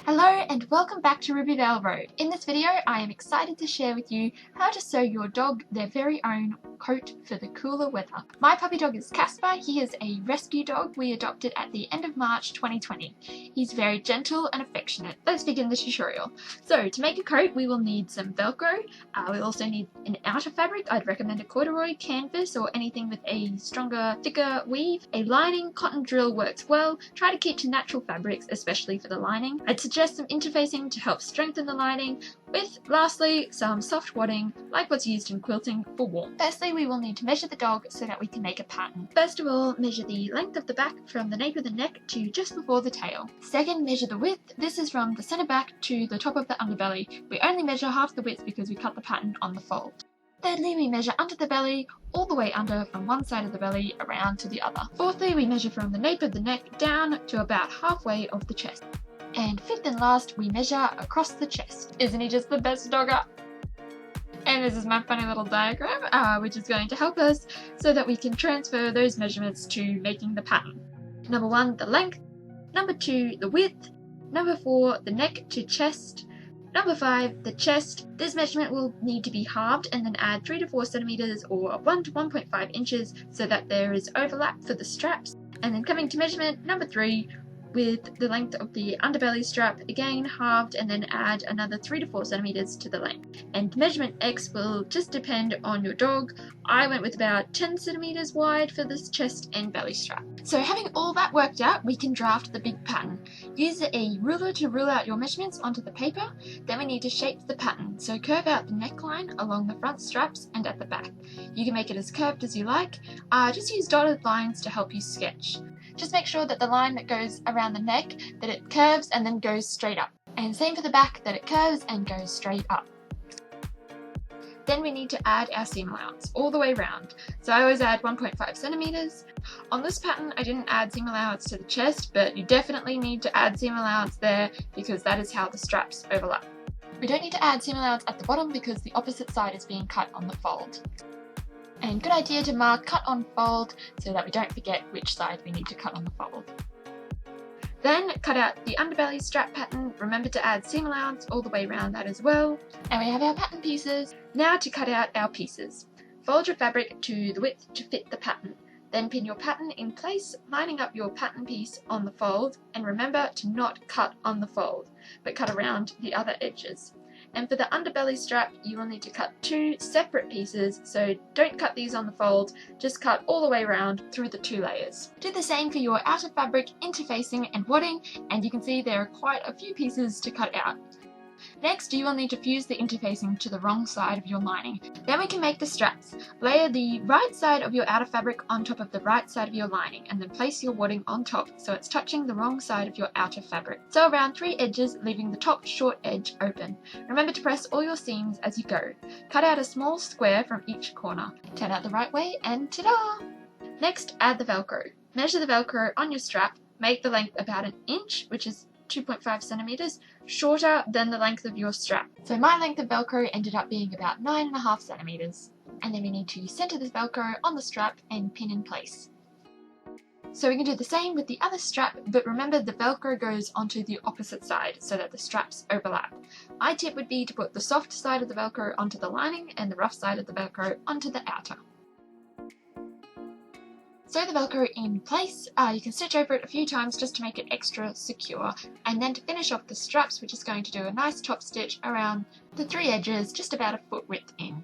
Hello and welcome back to Rubyvale Road. In this video I am excited to share with you how to sew your dog their very own coat for the cooler weather. My puppy dog is Casper. He is a rescue dog we adopted at the end of March 2020. He's very gentle and affectionate. Let's begin the tutorial. So to make a coat we will need some Velcro. We'll also need an outer fabric. I'd recommend a corduroy, canvas or anything with a stronger, thicker weave. A lining, cotton drill works well. Try to keep to natural fabrics, especially for the lining. I'd suggest some interfacing to help strengthen the lining, with, lastly, some soft wadding, like what's used in quilting for warmth. Firstly, we will need to measure the dog so that we can make a pattern. First of all, measure the length of the back from the nape of the neck to just before the tail. Second, measure the width. This is from the centre back to the top of the underbelly. We only measure half the width because we cut the pattern on the fold. Thirdly, we measure under the belly, all the way under from one side of the belly around to the other. Fourthly, we measure from the nape of the neck down to about halfway of the chest. And fifth and last, we measure across the chest. Isn't he just the best dogger? And this is my funny little diagram, which is going to help us so that we can transfer those measurements to making the pattern. Number 1, the length. Number 2, the width. Number 4, the neck to chest. Number 5, the chest. This measurement will need to be halved and then add 3 to 4 centimeters or 1 to 1.5 inches so that there is overlap for the straps. And then coming to measurement number 3, with the length of the underbelly strap, again halved and then add another 3 to 4 centimeters to the length. And measurement X will just depend on your dog. I went with about 10 centimeters wide for this chest and belly strap. So having all that worked out, we can draft the big pattern. Use a ruler to rule out your measurements onto the paper. Then we need to shape the pattern. So curve out the neckline along the front straps and at the back. You can make it as curved as you like. Just use dotted lines to help you sketch. Just make sure that the line that goes around the neck, that it curves and then goes straight up. And same for the back, that it curves and goes straight up. Then we need to add our seam allowance all the way around. So I always add 1.5 centimeters. On this pattern I didn't add seam allowance to the chest, but you definitely need to add seam allowance there because that is how the straps overlap. We don't need to add seam allowance at the bottom because the opposite side is being cut on the fold. And good idea to mark cut on fold so that we don't forget which side we need to cut on the fold. Then cut out the underbelly strap pattern. Remember to add seam allowance all the way around that as well. And we have our pattern pieces. Now to cut out our pieces. Fold your fabric to the width to fit the pattern. Then pin your pattern in place, lining up your pattern piece on the fold, and remember to not cut on the fold, but cut around the other edges. And for the underbelly strap, you will need to cut 2 separate pieces, so don't cut these on the fold, just cut all the way around through the 2 layers. Do the same for your outer fabric, interfacing and wadding, and you can see there are quite a few pieces to cut out. Next, you will need to fuse the interfacing to the wrong side of your lining. Then we can make the straps. Layer the right side of your outer fabric on top of the right side of your lining, and then place your wadding on top so it's touching the wrong side of your outer fabric. Sew around 3 edges, leaving the top short edge open. Remember to press all your seams as you go. Cut out a small square from each corner. Turn out the right way and ta-da! Next, add the Velcro. Measure the Velcro on your strap. Make the length about 1 inch, which is 2.5 centimeters, shorter than the length of your strap. So my length of Velcro ended up being about 9.5 centimeters. And then we need to center this Velcro on the strap and pin in place. So we can do the same with the other strap, but remember the Velcro goes onto the opposite side so that the straps overlap. My tip would be to put the soft side of the Velcro onto the lining and the rough side of the Velcro onto the outer. Sew the Velcro in place. You can stitch over it a few times just to make it extra secure. And then to finish off the straps, we're just going to do a nice top stitch around the 3 edges, just about a foot width in.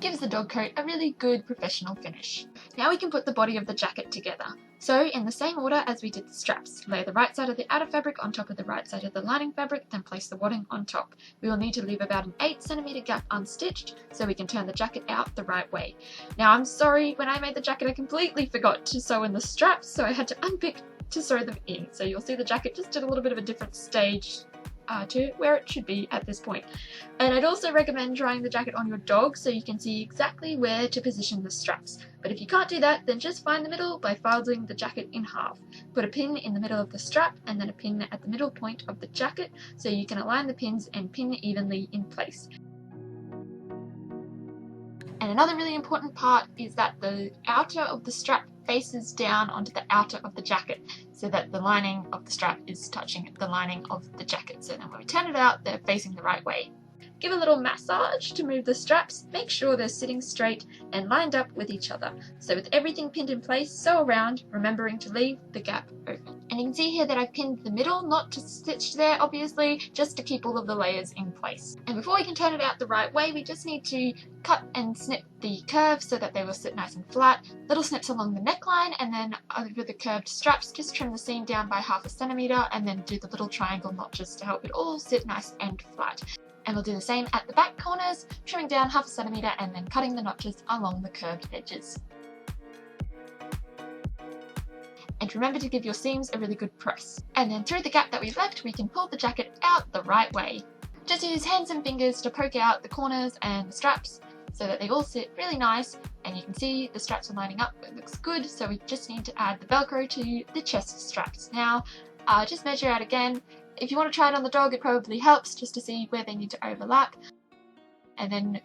Gives the dog coat a really good professional finish. Now we can put the body of the jacket together. So in the same order as we did the straps, lay the right side of the outer fabric on top of the right side of the lining fabric, then place the wadding on top. We will need to leave about an 8 centimeter gap unstitched so we can turn the jacket out the right way. Now I'm sorry, when I made the jacket I completely forgot to sew in the straps, so I had to unpick to sew them in. So you'll see the jacket just at a little bit of a different stage to where it should be at this point. And I'd also recommend trying the jacket on your dog so you can see exactly where to position the straps. But if you can't do that, then just find the middle by folding the jacket in half. Put a pin in the middle of the strap and then a pin at the middle point of the jacket so you can align the pins and pin evenly in place. And another really important part is that the outer of the strap faces down onto the outer of the jacket so that the lining of the strap is touching the lining of the jacket. So then when we turn it out, they're facing the right way. Give a little massage to move the straps. Make sure they're sitting straight and lined up with each other. So with everything pinned in place, sew around, remembering to leave the gap open. And you can see here that I've pinned the middle, not to stitch there obviously, just to keep all of the layers in place. And before we can turn it out the right way, we just need to cut and snip the curves so that they will sit nice and flat. Little snips along the neckline, and then over the curved straps, just trim the seam down by 1/2 centimeter and then do the little triangle notches to help it all sit nice and flat. And we'll do the same at the back corners, trimming down 1/2 centimeter and then cutting the notches along the curved edges. And remember to give your seams a really good press. And then through the gap that we left, we can pull the jacket out the right way. Just use hands and fingers to poke out the corners and the straps so that they all sit really nice, and you can see the straps are lining up. It looks good, so we just need to add the Velcro to the chest straps. Now, just measure out again. If you want to try it on the dog, it probably helps just to see where they need to overlap. And then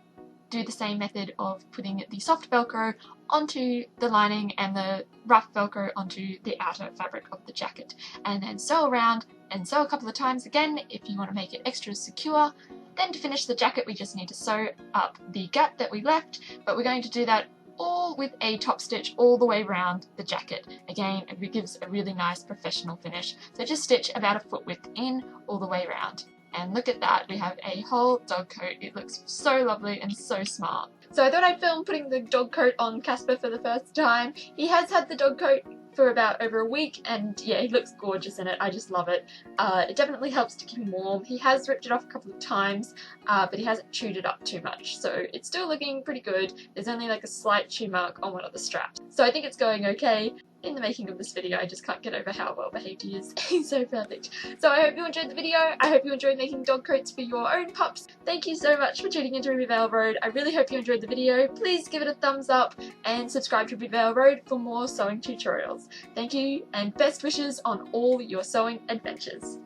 do the same method of putting the soft Velcro onto the lining and the rough Velcro onto the outer fabric of the jacket. And then sew around and sew a couple of times again if you want to make it extra secure. Then to finish the jacket, we just need to sew up the gap that we left, but we're going to do that all with a top stitch all the way around the jacket. Again, it gives a really nice professional finish. So just stitch about 1 foot width in all the way around. And look at that, we have a whole dog coat. It looks so lovely and so smart. So I thought I'd film putting the dog coat on Casper for the first time. He has had the dog coat for about over a week, and yeah, he looks gorgeous in it. I just love it. It definitely helps to keep him warm. He has ripped it off a couple of times, but he hasn't chewed it up too much, so it's still looking pretty good. There's only like a slight chew mark on one of the straps, so I think it's going okay. In the making of this video, I just can't get over how well behaved he is. He's so perfect. So I hope you enjoyed the video. I hope you enjoyed making dog coats for your own pups. Thank you so much for tuning into Ruby Vale Road. I really hope you enjoyed the video. Please give it a thumbs up and subscribe to Ruby Vale Road for more sewing tutorials. Thank you, and best wishes on all your sewing adventures.